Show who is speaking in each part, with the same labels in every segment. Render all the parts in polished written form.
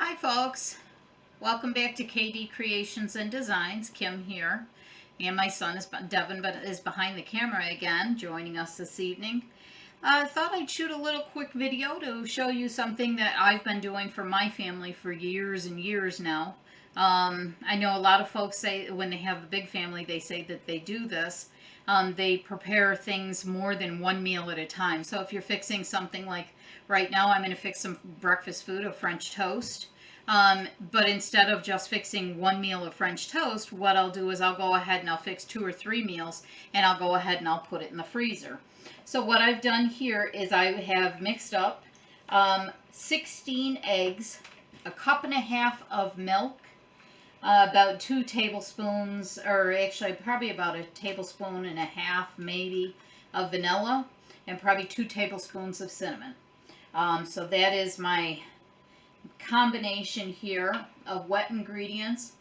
Speaker 1: Hi folks, welcome back to KD Creations and Designs. Kim here, and my son is Devin is behind the camera again, joining us this evening. I thought I'd shoot a little quick video to show you something that I've been doing for my family for years and years now. I know a lot of folks say when they have a big family, they say that they do this. They prepare things more than one meal at a time. So if you're fixing something like right now, I'm going to fix some breakfast food, a French toast. But instead of just fixing one meal of French toast, what I'll do is I'll go ahead and I'll fix 2 or 3 meals, and I'll go ahead and I'll put it in the freezer. So what I've done here is I have mixed up 16 eggs, a cup and a half of milk, about 2 tablespoons, or actually probably about a tablespoon and a half maybe of vanilla, and probably 2 tablespoons of cinnamon. So that is my combination here of wet ingredients.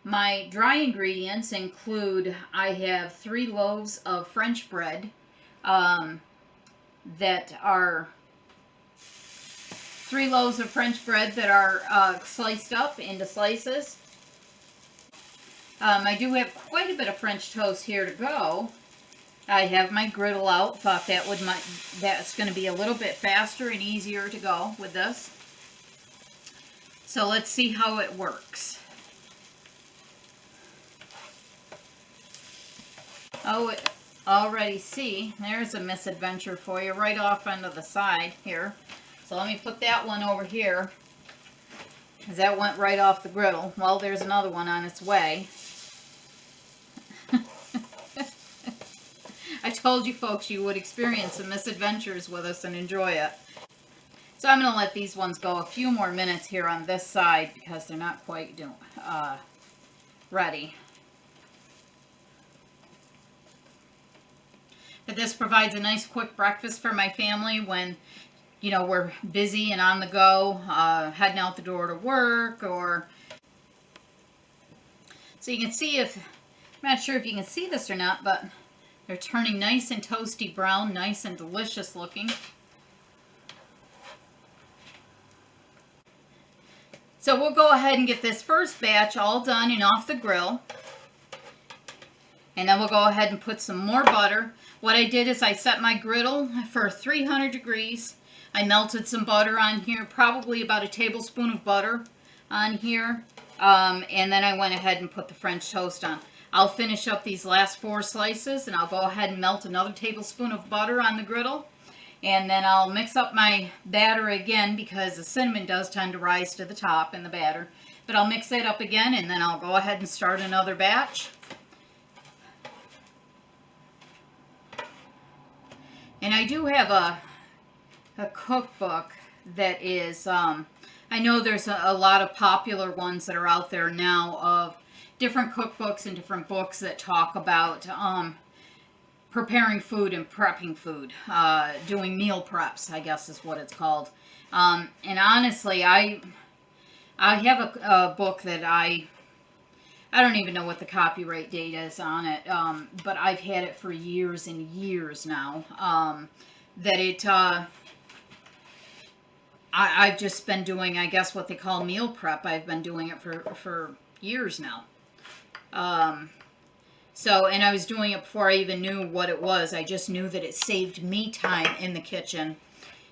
Speaker 1: My dry ingredients include, I have 3 loaves of French bread that are 3 loaves of French bread that are sliced up into slices. I do have quite a bit of French toast here to go. I have my griddle out. Thought that's going to be a little bit faster and easier to go with this. So let's see how it works. Oh, already see, there's a misadventure for you right off onto the side here. So let me put that one over here, because that went right off the griddle. Well, there's another one on its way. I told you folks you would experience some misadventures with us and enjoy it. So I'm going to let these ones go a few more minutes here on this side because they're not quite ready. But this provides a nice quick breakfast for my family when, you know, we're busy and on the go, heading out the door to work, or... So you can see I'm not sure if you can see this or not, but they're turning nice and toasty brown, nice and delicious looking. So we'll go ahead and get this first batch all done and off the grill. And then we'll go ahead and put some more butter. What I did is I set my griddle for 300 degrees. I melted some butter on here, probably about a tablespoon of butter on here. And then I went ahead and put the French toast on. I'll finish up these last 4 slices, and I'll go ahead and melt another tablespoon of butter on the griddle. And then I'll mix up my batter again because the cinnamon does tend to rise to the top in the batter. But I'll mix it up again, and then I'll go ahead and start another batch. And I do have a cookbook that is, I know there's a lot of popular ones that are out there now of different cookbooks and different books that talk about preparing food and prepping food, doing meal preps, I guess is what it's called. And honestly, I have a book that I don't even know what the copyright date is on it, but I've had it for years and years now. I've just been doing, I guess, what they call meal prep. I've been doing it for years now. And I was doing it before I even knew what it was. I just knew that it saved me time in the kitchen.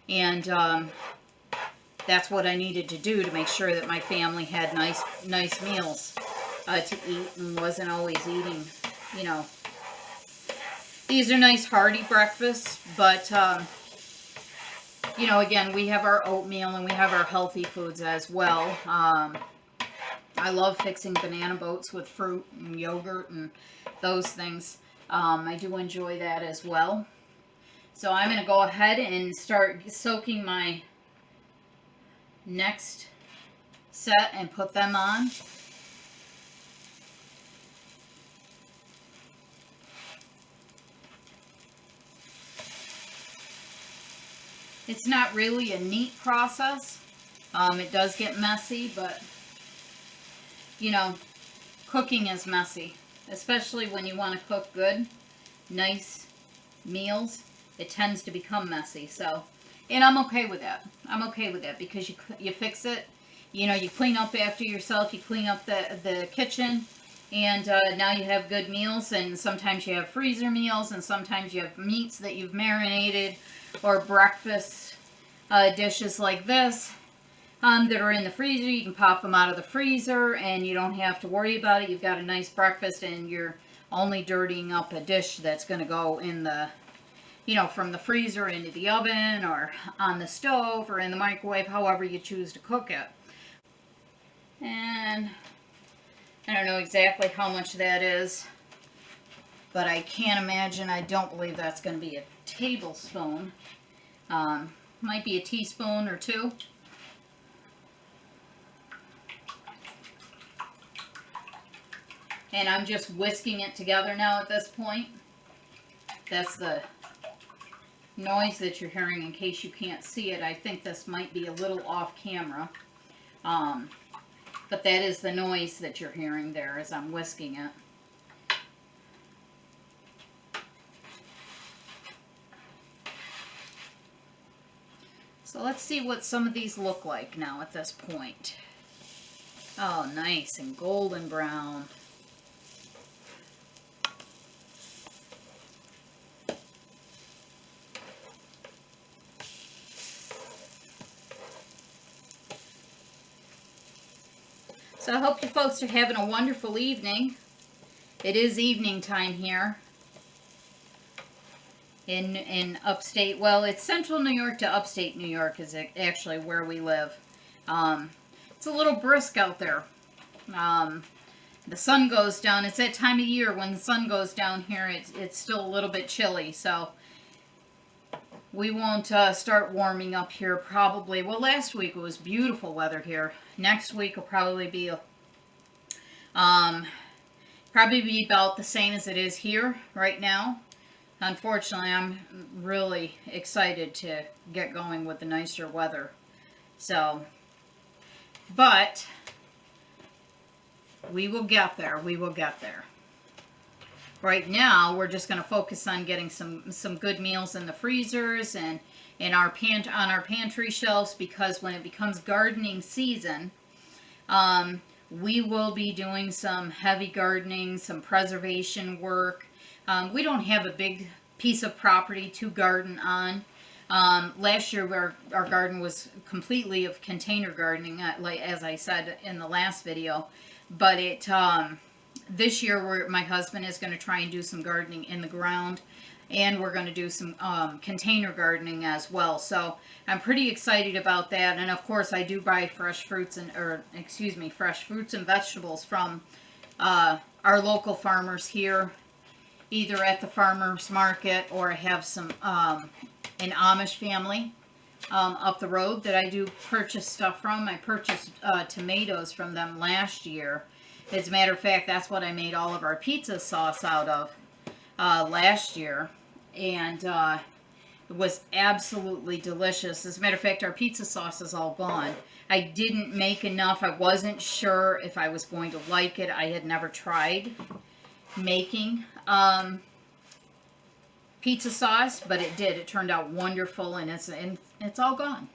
Speaker 1: And that's what I needed to do to make sure that my family had nice meals to eat and wasn't always eating, you know. These are nice hearty breakfasts, but, you know, again, we have our oatmeal and we have our healthy foods as well. I love fixing banana boats with fruit and yogurt and those things. I do enjoy that as well. So I'm going to go ahead and start soaking my next set and put them on. It's not really a neat process. It does get messy, but, you know, cooking is messy. Especially when you want to cook good, nice meals. It tends to become messy. So, and I'm okay with that. I'm okay with that because you fix it you know, you clean up after yourself, you clean up the kitchen, and now you have good meals. And sometimes you have freezer meals, and sometimes you have meats that you've marinated, or breakfast dishes like this that are in the freezer. You can pop them out of the freezer and you don't have to worry about it. You've got a nice breakfast and you're only dirtying up a dish that's going to go in the, you know, from the freezer into the oven or on the stove or in the microwave, however you choose to cook it. And I don't know exactly how much that is, but I can't imagine, I don't believe that's going to be a tablespoon. Might be a teaspoon or two. And I'm just whisking it together now at this point. That's the noise that you're hearing in case you can't see it. I think this might be a little off camera. But that is the noise that you're hearing there as I'm whisking it. So let's see what some of these look like now at this point. Oh, nice and golden brown. So I hope you folks are having a wonderful evening. It is evening time here in upstate. Well, it's central New York to upstate New York is actually where we live. It's a little brisk out there. The sun goes down. It's that time of year when the sun goes down here. It's still a little bit chilly, so we won't start warming up here probably. Well, last week it was beautiful weather here. Next week will probably be about the same as it is here right now. Unfortunately, I'm really excited to get going with the nicer weather. So, but we will get there. We will get there. Right now, we're just going to focus on getting some good meals in the freezers and in our on our pantry shelves, because when it becomes gardening season, we will be doing some heavy gardening, some preservation work. We don't have a big piece of property to garden on. Last year, our garden was completely of container gardening, like as I said in the last video. But this year, my husband is going to try and do some gardening in the ground, and we're going to do some container gardening as well. So I'm pretty excited about that. And of course, I do buy fresh fruits and vegetables from our local farmers here, either at the farmers market, or I have some an Amish family up the road that I do purchase stuff from. I purchased tomatoes from them last year. As a matter of fact, that's what I made all of our pizza sauce out of last year. And it was absolutely delicious. As a matter of fact, our pizza sauce is all gone. I didn't make enough. I wasn't sure if I was going to like it. I had never tried making pizza sauce, but it did. It turned out wonderful, and it's all gone.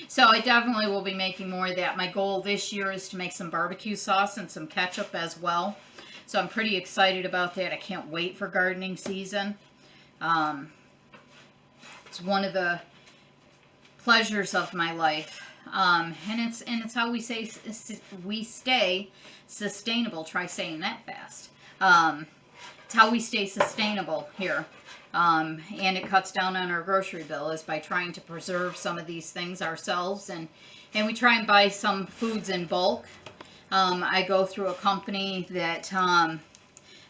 Speaker 1: So I definitely will be making more of that. My goal this year is to make some barbecue sauce and some ketchup as well. So I'm pretty excited about that. I can't wait for gardening season. It's one of the pleasures of my life. And it's how we stay sustainable. Try saying that fast. It's how we stay sustainable here. And it cuts down on our grocery bill, is by trying to preserve some of these things ourselves, and we try and buy some foods in bulk. I go through a company that I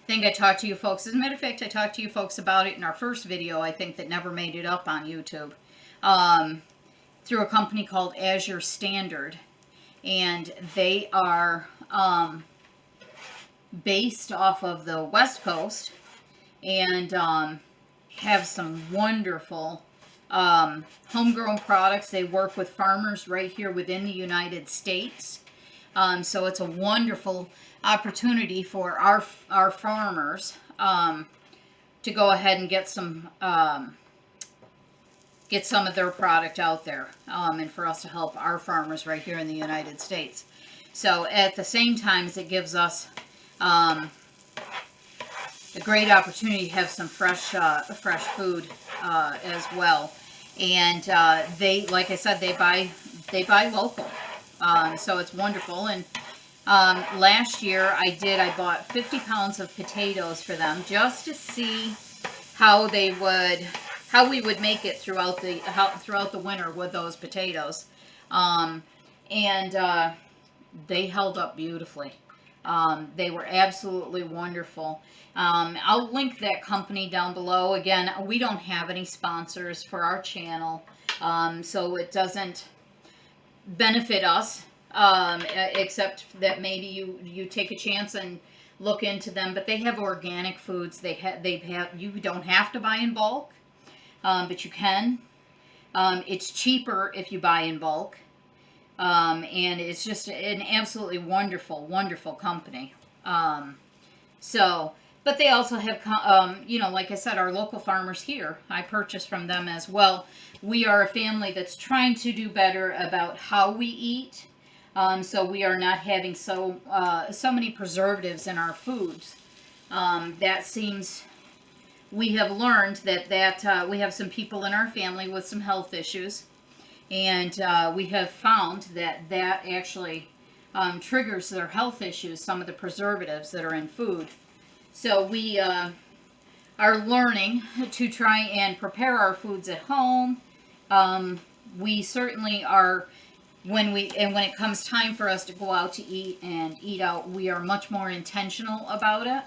Speaker 1: think I talked to you folks. As a matter of fact, I talked to you folks about it in our first video, I think, that never made it up on YouTube. Through a company called Azure Standard, and they are based off of the West Coast, and have some wonderful homegrown products. They work with farmers right here within the United States. So it's a wonderful opportunity for our farmers to go ahead and get some get some of their product out there, and for us to help our farmers right here in the United States. So at the same time, it gives us a great opportunity to have some fresh food as well. And they, like I said, they buy local, so it's wonderful. And last year I bought 50 pounds of potatoes for them just to see how we would make it throughout the winter with those potatoes. And they held up beautifully. They were absolutely wonderful. I'll link that company down below. Again, we don't have any sponsors for our channel, so it doesn't benefit us, except that maybe you take a chance and look into them. But they have organic foods. You don't have to buy in bulk, but you can. It's cheaper if you buy in bulk. And it's just an absolutely wonderful, wonderful company. But they also have, like I said, our local farmers here. I purchase from them as well. We are a family that's trying to do better about how we eat. So we are not having so many preservatives in our foods. We have learned that we have some people in our family with some health issues. And we have found that actually triggers their health issues, some of the preservatives that are in food. So we are learning to try and prepare our foods at home. We certainly are, when it comes time for us to go out to eat and eat out, we are much more intentional about it.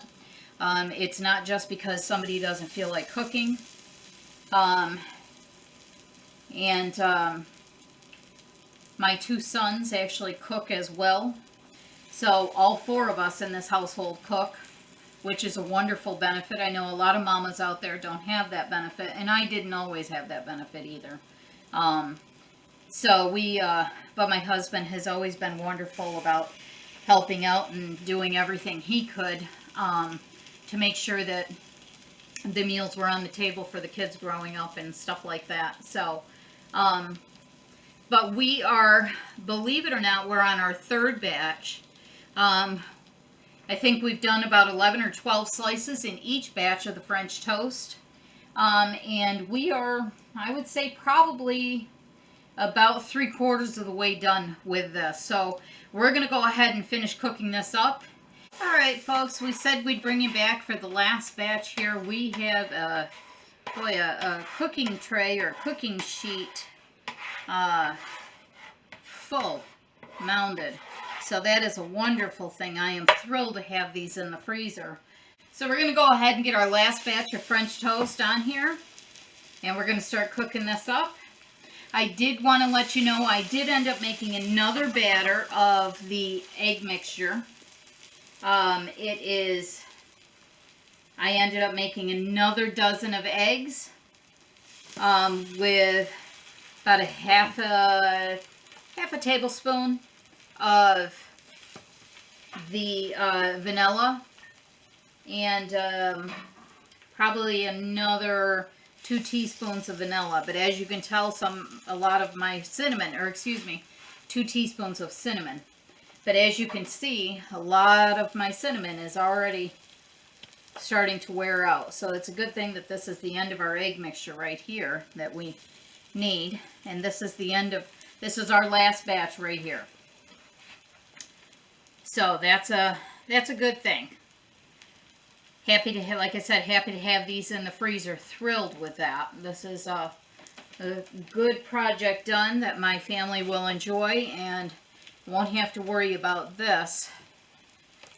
Speaker 1: It's not just because somebody doesn't feel like cooking. My two sons actually cook as well. So all four of us in this household cook, which is a wonderful benefit. I know a lot of mamas out there don't have that benefit, and I didn't always have that benefit either. But my husband has always been wonderful about helping out and doing everything he could to make sure that the meals were on the table for the kids growing up and stuff like that. So, but we are, believe it or not, we're on our third batch. I think we've done about 11 or 12 slices in each batch of the French toast. And we are, I would say, probably about 3/4 of the way done with this. So we're going to go ahead and finish cooking this up. All right, folks, we said we'd bring you back for the last batch here. We have a cooking tray or cooking sheet full, mounded. So that is a wonderful thing. I am thrilled to have these in the freezer. So we're going to go ahead and get our last batch of French toast on here. And we're going to start cooking this up. I did want to let you know I did end up making another batter of the egg mixture. I ended up making another dozen of eggs with about a half a tablespoon of the vanilla, and probably another 2 teaspoons of vanilla. But as you can tell, a lot of my cinnamon, or excuse me, 2 teaspoons of cinnamon. But as you can see, a lot of my cinnamon is already starting to wear out. So it's a good thing that this is the end of our egg mixture right here that we need. And this is this is our last batch right here. So that's a good thing. Happy to have, like I said, happy to have these in the freezer. Thrilled with that. This is a good project done that my family will enjoy, and won't have to worry about this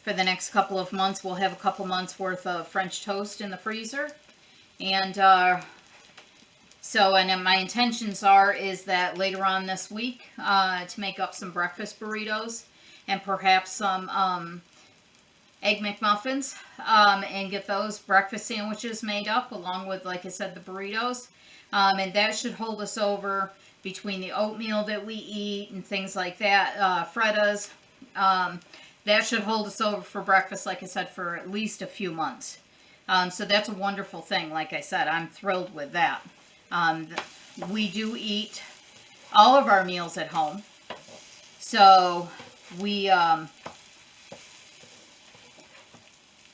Speaker 1: for the next couple of months. We'll have a couple months worth of French toast in the freezer. And and my intentions is that later on this week to make up some breakfast burritos and perhaps some Egg McMuffins, and get those breakfast sandwiches made up along with, like I said, the burritos. And that should hold us over between the oatmeal that we eat and things like that, Freddas. That should hold us over for breakfast, like I said, for at least a few months. So that's a wonderful thing. Like I said, I'm thrilled with that. we do eat all of our meals at home. So we, or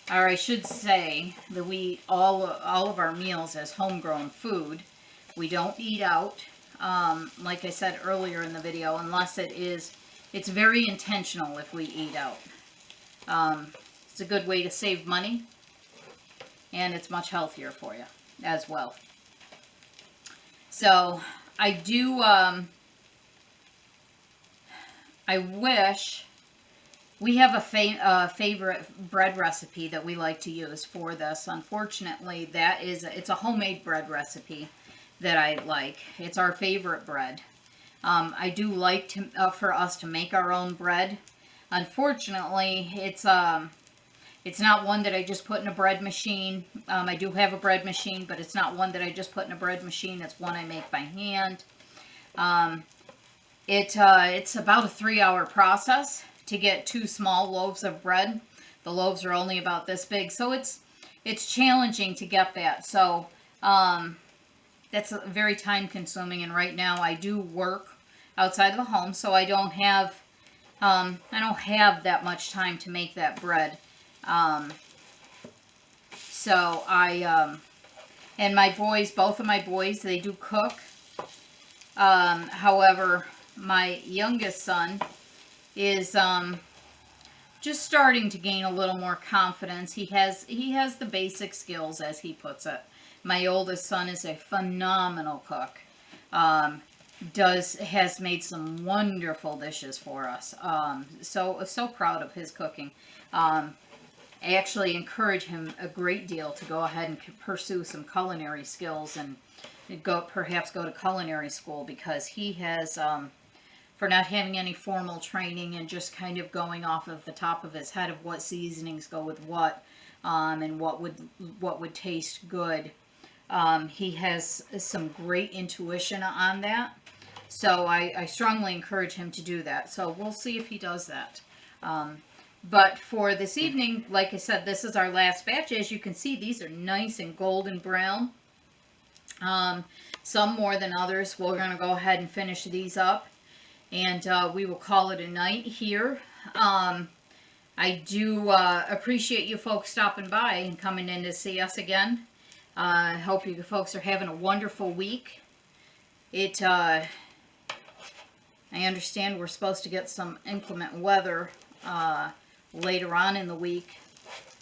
Speaker 1: I should say that we eat all of our meals as homegrown food. We don't eat out, like I said earlier in the video, unless it's very intentional if we eat out. It's a good way to save money, and it's much healthier for you as well. So I do, I wish we have a favorite bread recipe that we like to use for this. Unfortunately, it's a homemade bread recipe that I like. It's our favorite bread. I do like for us to make our own bread. Unfortunately, it's not one that I just put in a bread machine. I do have a bread machine, but it's not one that I just put in a bread machine. It's one I make by hand. It's about a 3-hour process to get 2 small loaves of bread. The loaves are only about this big, so it's challenging to get that. So that's very time consuming, and right now I do work outside of the home, so I don't have that much time to make that bread. So and my boys, both of my boys, they do cook. However, my youngest son is just starting to gain a little more confidence. He has the basic skills, as he puts it. My oldest son is a phenomenal cook. Has made some wonderful dishes for us. So proud of his cooking. I actually encourage him a great deal to go ahead and pursue some culinary skills and perhaps go to culinary school, because he has, for not having any formal training and just kind of going off of the top of his head of what seasonings go with what, and what would taste good. He has some great intuition on that. So I strongly encourage him to do that. So we'll see if he does that. But for this evening, like I said, this is our last batch. As you can see, these are nice and golden brown. Some more than others. We're going to go ahead and finish these up, and we will call it a night here. I do appreciate you folks stopping by and coming in to see us again. I hope you folks are having a wonderful week. I understand we're supposed to get some inclement weather later on in the week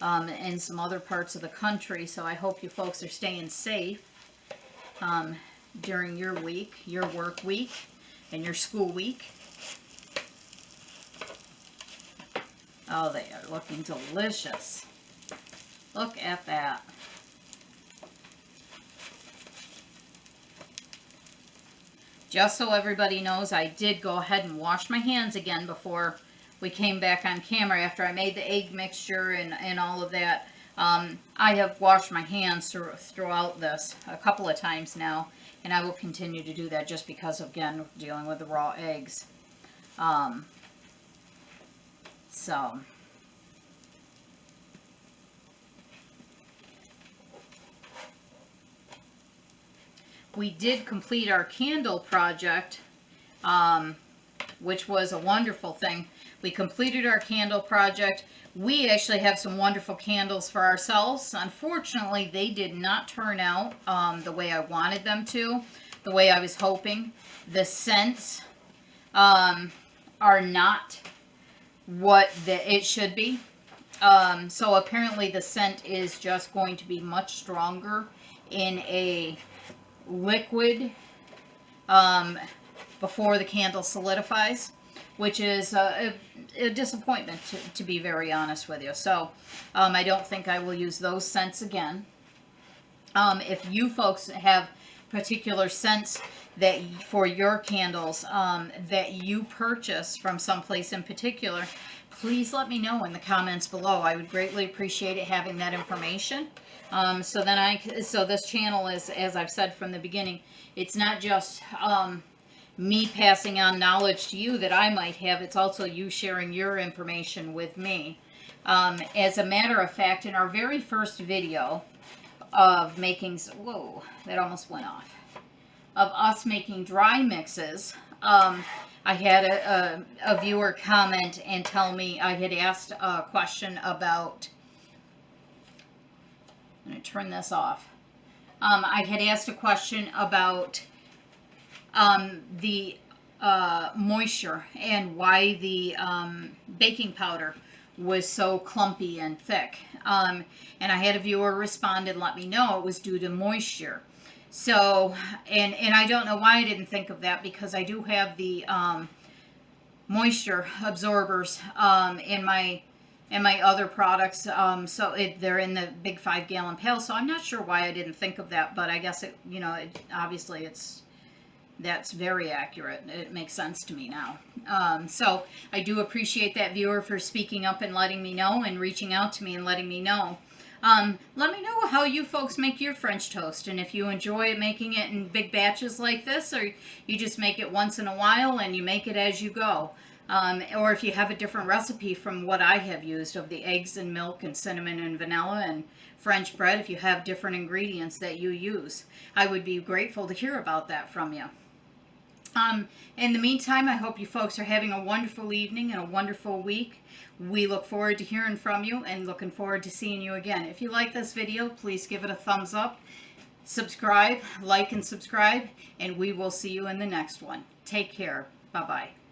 Speaker 1: in some other parts of the country, so I hope you folks are staying safe during your week, your work week, and your school week. Oh, they are looking delicious. Look at that. Just so everybody knows, I did go ahead and wash my hands again before we came back on camera after I made the egg mixture and all of that. I have washed my hands throughout this a couple of times now, and I will continue to do that just because, again, dealing with the raw eggs. So we did complete our candle project, which was a wonderful thing. We completed our candle project. We actually have some wonderful candles for ourselves. Unfortunately, they did not turn out the way I wanted them to, the way I was hoping. The scents are not what it should be. So apparently the scent is just going to be much stronger in a liquid before the candle solidifies, which is a disappointment, to be very honest with you. So I don't think I will use those scents again. If you folks have particular scents that for your candles that you purchase from someplace in particular, please let me know in the comments below. I would greatly appreciate it, having that information. So this channel is, as I've said from the beginning, it's not just me passing on knowledge to you that I might have, it's also you sharing your information with me. As a matter of fact, in our very first video of making, whoa, that almost went off. of us making dry mixes. I had a viewer comment and tell me I had asked a question about, I'm going to turn this off. I had asked a question about the moisture and why the baking powder was so clumpy and thick. And I had a viewer respond and let me know it was due to moisture. So, and I don't know why I didn't think of that, because I do have the moisture absorbers in my other products. So they're in the big 5-gallon pail. So I'm not sure why I didn't think of that, but I guess it, obviously that's very accurate. It makes sense to me now. So I do appreciate that viewer for speaking up and letting me know and reaching out to me and letting me know. Let me know how you folks make your French toast, and if you enjoy making it in big batches like this, or you just make it once in a while and you make it as you go. Or if you have a different recipe from what I have used of the eggs and milk and cinnamon and vanilla and French bread, if you have different ingredients that you use, I would be grateful to hear about that from you. In the meantime, I hope you folks are having a wonderful evening and a wonderful week. We look forward to hearing from you and looking forward to seeing you again. If you like this video, please give it a thumbs up, subscribe, like and subscribe, and we will see you in the next one. Take care. Bye-bye.